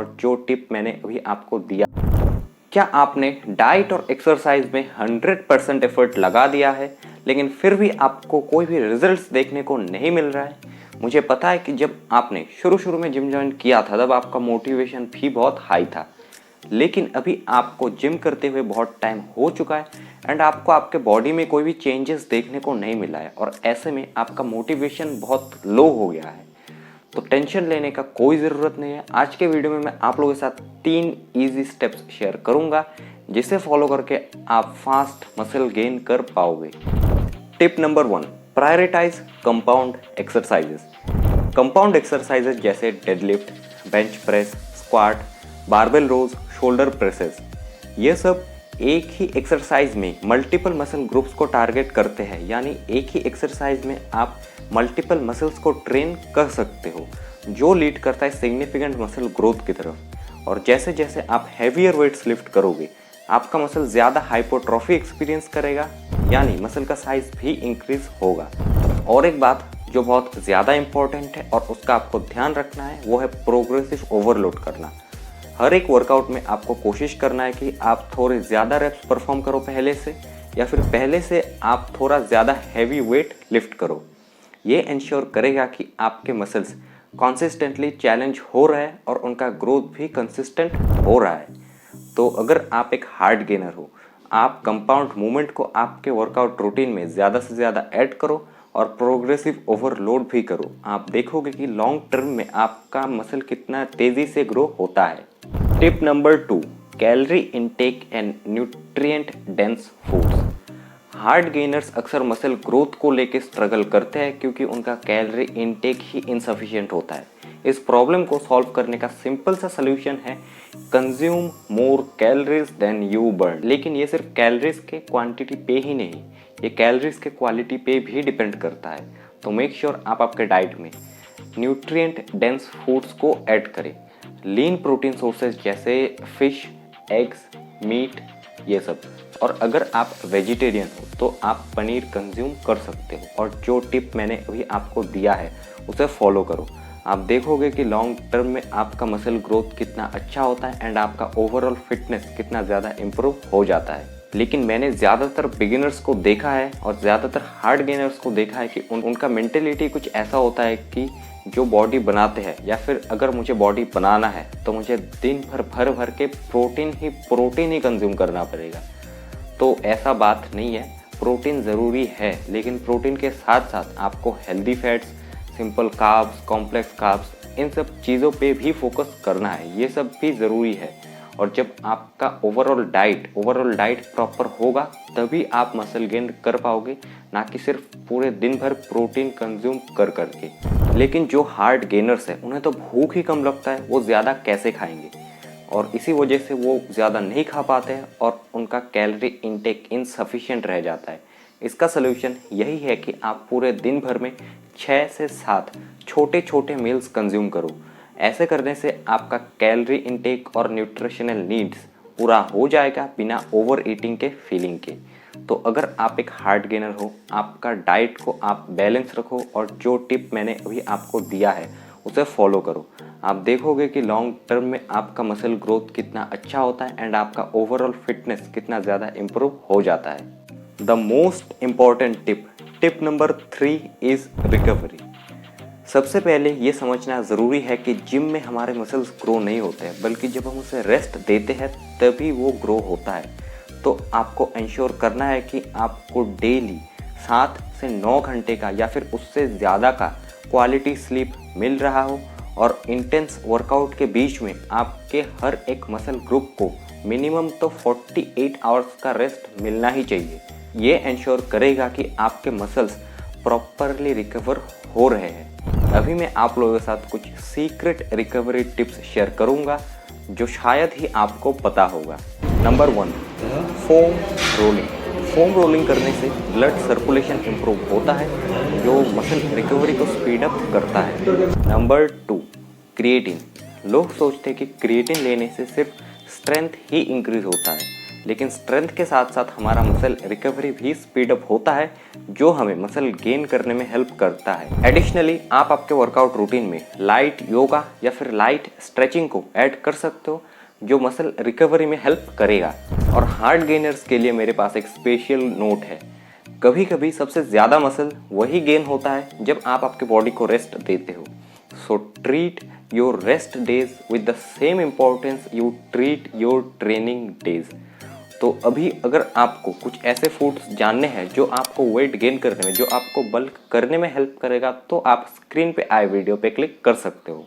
और जो टिप मैंने अभी आपको दिया। क्या आपने डाइट और एक्सरसाइज में 100% एफर्ट लगा दिया है लेकिन फिर भी आपको कोई भी रिजल्ट्स देखने को नहीं मिल रहा है? मुझे पता है कि जब आपने शुरू में जिम ज्वाइन किया था तब आपका मोटिवेशन भी बहुत हाई था, लेकिन अभी आपको जिम करते हुए बहुत टाइम हो चुका है एंड आपको आपके बॉडी में कोई भी चेंजेस देखने को नहीं मिला है और ऐसे में आपका मोटिवेशन बहुत लो हो गया है। तो टेंशन लेने का कोई ज़रूरत नहीं है। आज के वीडियो में मैं आप लोगों के साथ 3 इजी स्टेप्स शेयर करूंगा जिसे फॉलो करके आप फास्ट मसल गेन कर पाओगे। Tip number 1, prioritise compound exercises. Compound exercises जैसे deadlift, bench press, squat, barbell rows, shoulder presses, ये सब एक ही एक्सरसाइज में मल्टीपल मसल ग्रुप्स को टारगेट करते हैं, यानी एक ही एक्सरसाइज में आप मल्टीपल मसल्स को ट्रेन कर सकते हो, जो लीड करता है सिग्निफिकेंट मसल ग्रोथ की तरफ। और जैसे जैसे आप हैवियर वेट्स लिफ्ट करोगे आपका मसल ज़्यादा हाइपोट्रोफी एक्सपीरियंस करेगा, यानी मसल का साइज भी इंक्रीज होगा। और एक बात जो बहुत ज़्यादा इंपॉर्टेंट है और उसका आपको ध्यान रखना है वो है प्रोग्रेसिव ओवरलोड करना। हर एक वर्कआउट में आपको कोशिश करना है कि आप थोड़े ज़्यादा रेप्स परफॉर्म करो पहले से, या फिर पहले से आप थोड़ा ज़्यादा हैवी वेट लिफ्ट करो। ये इंश्योर करेगा कि आपके मसल्स कंसिस्टेंटली चैलेंज हो रहा है और उनका ग्रोथ भी कंसिस्टेंट हो रहा है। तो अगर आप एक हार्ड गेनर हो, आप कंपाउंड मूवमेंट को आपके वर्कआउट रूटीन में ज़्यादा से ज़्यादा ऐड करो और प्रोग्रेसिव ओवरलोड भी करो। आप देखोगे कि लॉन्ग टर्म में आपका मसल कितना तेज़ी से ग्रो होता है। Tip number 2, calorie intake and nutrient dense foods. Hard gainers अक्सर मसल ग्रोथ को लेकर स्ट्रगल करते हैं क्योंकि उनका कैलोरी इनटेक ही इनसफिशिएंट होता है। इस प्रॉब्लम को सॉल्व करने का सिंपल सा सलूशन है consume more calories than you burn. लेकिन ये सिर्फ कैलोरीज के क्वांटिटी पे ही नहीं, ये कैलोरीज के क्वालिटी पे भी डिपेंड करता है। तो मेक श्योर आप आपके डाइट में न्यूट्रिएंट डेंस फूड्स को ऐड करें। लीन प्रोटीन सोर्सेज जैसे फिश, एग्स, मीट, ये सब। और अगर आप वेजिटेरियन हो तो आप पनीर कंज्यूम कर सकते हो और जो टिप मैंने अभी आपको दिया है उसे फॉलो करो। आप देखोगे कि लॉन्ग टर्म में आपका मसल ग्रोथ कितना अच्छा होता है एंड आपका ओवरऑल फिटनेस कितना ज़्यादा इम्प्रूव हो जाता है। लेकिन मैंने ज़्यादातर बिगिनर्स को देखा है और ज़्यादातर हार्ड गेनर्स को देखा है कि उनका मेंटेलिटी कुछ ऐसा होता है कि जो बॉडी बनाते हैं, या फिर अगर मुझे बॉडी बनाना है तो मुझे दिन भर भर के प्रोटीन ही कंज्यूम करना पड़ेगा। तो ऐसा बात नहीं है, प्रोटीन ज़रूरी है, लेकिन प्रोटीन के साथ साथ आपको healthy fats, simple carbs, complex carbs, इन सब चीज़ों पे भी फोकस करना है। ये सब भी ज़रूरी है। और जब आपका ओवरऑल डाइट प्रॉपर होगा तभी आप मसल गेन कर पाओगे, ना कि सिर्फ पूरे दिन भर प्रोटीन कंज्यूम कर करके। लेकिन जो हार्ड गेनर्स है उन्हें तो भूख ही कम लगता है, वो ज़्यादा कैसे खाएंगे, और इसी वजह से वो ज़्यादा नहीं खा पाते हैं और उनका कैलोरी इनटेक इनसफिशिएंट रह जाता है। इसका सलूशन यही है कि आप पूरे दिन भर में 6 से 7 छोटे छोटे मील्स कंज्यूम करो। ऐसे करने से आपका कैलोरी इनटेक और न्यूट्रिशनल नीड्स पूरा हो जाएगा बिना ओवर ईटिंग के फीलिंग के। तो अगर आप एक हार्ड गेनर हो, आपका डाइट को आप बैलेंस रखो और जो टिप मैंने अभी आपको दिया है उसे फॉलो करो। आप देखोगे कि लॉन्ग टर्म में आपका मसल ग्रोथ कितना अच्छा होता है एंड आपका ओवरऑल फिटनेस कितना ज़्यादा इम्प्रूव हो जाता है। The most important tip number 3 is recovery. सबसे पहले ये समझना ज़रूरी है कि जिम में हमारे मसल्स ग्रो नहीं होते हैं, बल्कि जब हम उसे रेस्ट देते हैं तभी वो ग्रो होता है। तो आपको इंश्योर करना है कि आपको डेली 7 से 9 घंटे का या फिर उससे ज़्यादा का क्वालिटी स्लीप मिल रहा हो और इंटेंस वर्कआउट के बीच में आपके हर एक मसल ग्रुप को मिनिमम तो 48 आवर्स का रेस्ट मिलना ही चाहिए। ये इंश्योर करेगा कि आपके मसल्स प्रॉपरली रिकवर हो रहे हैं। अभी मैं आप लोगों के साथ कुछ सीक्रेट रिकवरी टिप्स शेयर करूंगा जो शायद ही आपको पता होगा। Number 1, foam rolling. Foam rolling करने से ब्लड सर्कुलेशन इम्प्रूव होता है जो मसल रिकवरी को स्पीड अप करता है। Number 2, creatine. लोग सोचते हैं कि क्रिएटिन लेने से सिर्फ स्ट्रेंथ ही इंक्रीज होता है, लेकिन स्ट्रेंथ के साथ साथ हमारा मसल रिकवरी भी स्पीड अप होता है, जो हमें मसल गेन करने में हेल्प करता है। एडिशनली आप आपके वर्कआउट रूटीन में लाइट योगा या फिर लाइट स्ट्रेचिंग को ऐड कर सकते हो, जो मसल रिकवरी में हेल्प करेगा। और हार्ट गेनर्स के लिए मेरे पास एक स्पेशल नोट है। कभी कभी सबसे ज़्यादा मसल वही गेन होता है जब आप आपके बॉडी को रेस्ट देते हो। So treat your rest days with the same importance you treat your training days. तो अभी अगर आपको कुछ ऐसे फूड्स जानने हैं जो आपको वेट गेन करने में, जो आपको बल्क करने में हेल्प करेगा, तो आप स्क्रीन पे आए वीडियो पे क्लिक कर सकते हो।